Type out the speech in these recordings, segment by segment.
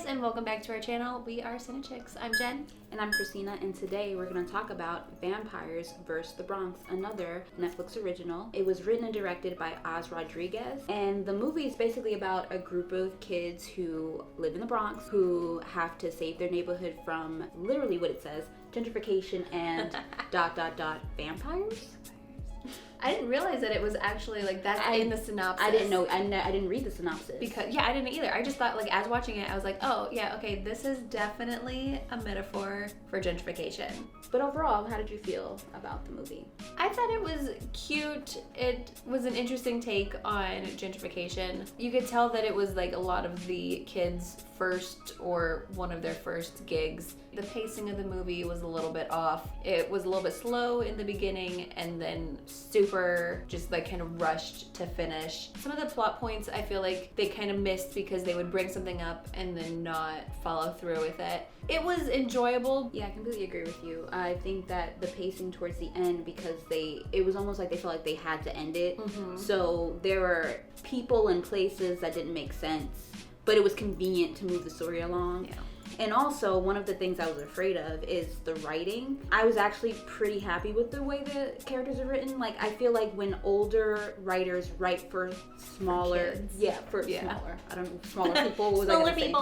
guys, and welcome back to our channel. We are CineChix. I'm Jen. And I'm Christina, and today we're going to talk about Vampires vs. the Bronx, another Netflix original. It was written and directed by Oz Rodriguez, and the movie is basically about a group of kids who live in the Bronx who have to save their neighborhood from literally what it says, gentrification and ... vampires? I didn't realize that it was actually like that's in the synopsis. I didn't know. I didn't read the synopsis. Because I didn't either. I just thought like as watching it, I was like, oh yeah, okay, this is definitely a metaphor for gentrification. But overall, how did you feel about the movie? I thought it was cute. It was an interesting take on gentrification. You could tell that it was like a lot of the kids' first or one of their first gigs. The pacing of the movie was a little bit off. It was a little bit slow in the beginning and then super just like kind of rushed to finish. Some of the plot points I feel like they kind of missed because they would bring something up and then not follow through with it. It was enjoyable. Yeah, I completely agree with you. I think that the pacing towards the end, because it was almost like they felt like they had to end it. Mm-hmm. So there were people and places that didn't make sense, but it was convenient to move the story along. Yeah. And also, one of the things I was afraid of is the writing. I was actually pretty happy with the way the characters are written. Like, I feel like when older writers write for smaller, smaller. I don't know, smaller people. What was I gonna say?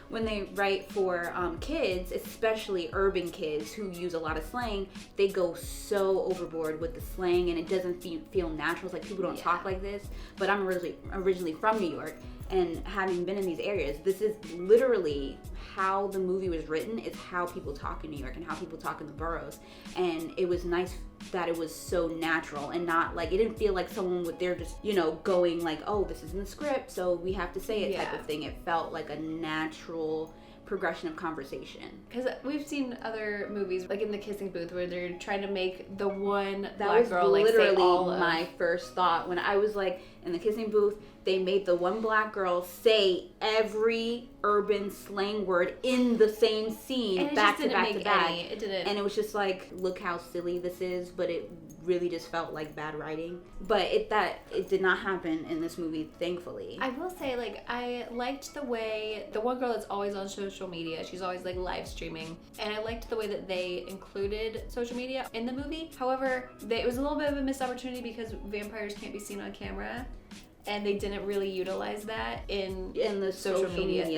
When they write for kids, especially urban kids who use a lot of slang, they go so overboard with the slang, and it doesn't feel natural. It's like people don't talk like this. But I'm originally from New York, and having been in these areas, this is literally how the movie was written. It's how people talk in New York and how people talk in the boroughs. And it was nice that it was so natural and not like, it didn't feel like someone they're just, going like, oh, this is in the script, so we have to say it type of thing. It felt like a natural progression of conversation. Because we've seen other movies, like in The Kissing Booth, where they're trying to make the one black girl like say all of... That was literally my first thought. When I was like, in The Kissing Booth, they made the one black girl say every urban slang word in the same scene, back to back to back. It didn't. And it was just like, look how silly this is, but it really just felt like bad writing. But it did not happen in this movie, thankfully. I will say, like, I liked the way the one girl that's always on social media, she's always like live streaming, and I liked the way that they included social media in the movie. However, it was a little bit of a missed opportunity because vampires can't be seen on camera, and they didn't really utilize that in the social media thing.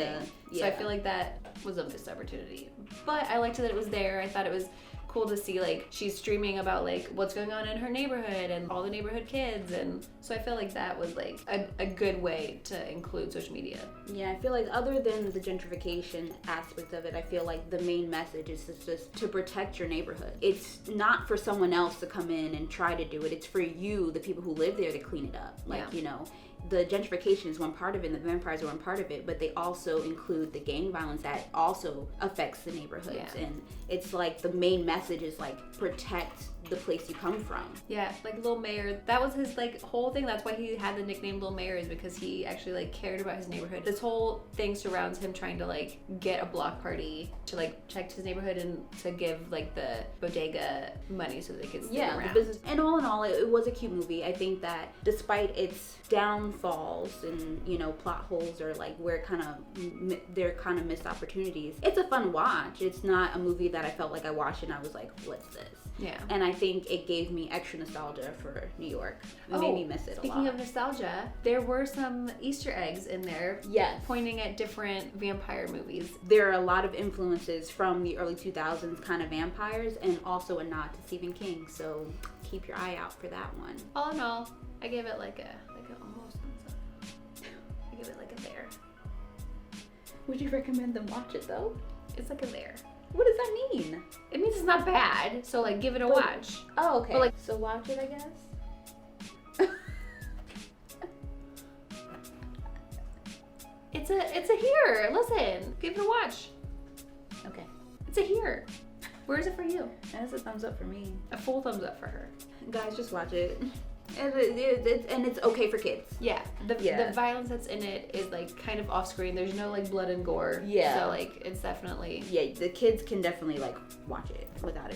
Yeah. So I feel like that was a missed opportunity. But I liked that it was there. I thought it was cool to see, like, she's streaming about like what's going on in her neighborhood and all the neighborhood kids, and so I feel like that was like a good way to include social media. Yeah, I feel like other than the gentrification aspect of it, I feel like the main message is just to protect your neighborhood. It's not for someone else to come in and try to do it. It's for you, the people who live there, to clean it up. Like, the gentrification is one part of it, and the vampires are one part of it, but they also include the gang violence that also affects the neighborhoods. Yeah. And it's like the main message is like, protect the place you come from. Yeah, like Lil Mayor, that was his like whole thing. That's why he had the nickname Lil Mayor, is because he actually like cared about his neighborhood. This whole thing surrounds him trying to like get a block party to like protect his neighborhood and to give like the bodega money so they could stay around. The business. And all in all, it was a cute movie. I think that despite its downfalls and plot holes, or like where they're kind of missed opportunities, it's a fun watch. It's not a movie that I felt like I watched and I was like, what's this? Yeah. And I think it gave me extra nostalgia for New York. It made me miss it a lot. Speaking of nostalgia, there were some Easter eggs in there. Yes. Pointing at different vampire movies. There are a lot of influences from the early 2000s kind of vampires, and also a nod to Stephen King. So keep your eye out for that one. All in all, I gave it like a almost thumbs up. I give it like a there. Would you recommend them watch it though? It's like a there. What does that mean? It means it's not bad, so like give it a watch. Oh, okay. But, like, so watch it, I guess. It's a here. Listen, give it a watch. Okay. It's a here. Where is it for you? That's a thumbs up for me. A full thumbs up for her. Guys, just watch it. And it's okay for kids. Yeah. The violence that's in it is like kind of off screen. There's no like blood and gore. Yeah. So like it's definitely. Yeah, the kids can definitely like watch it without it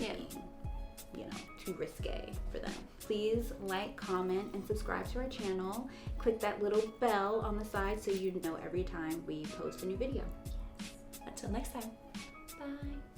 being, too risque for them. Please like, comment, and subscribe to our channel. Click that little bell on the side so you know every time we post a new video. Yes. Till next time. Bye.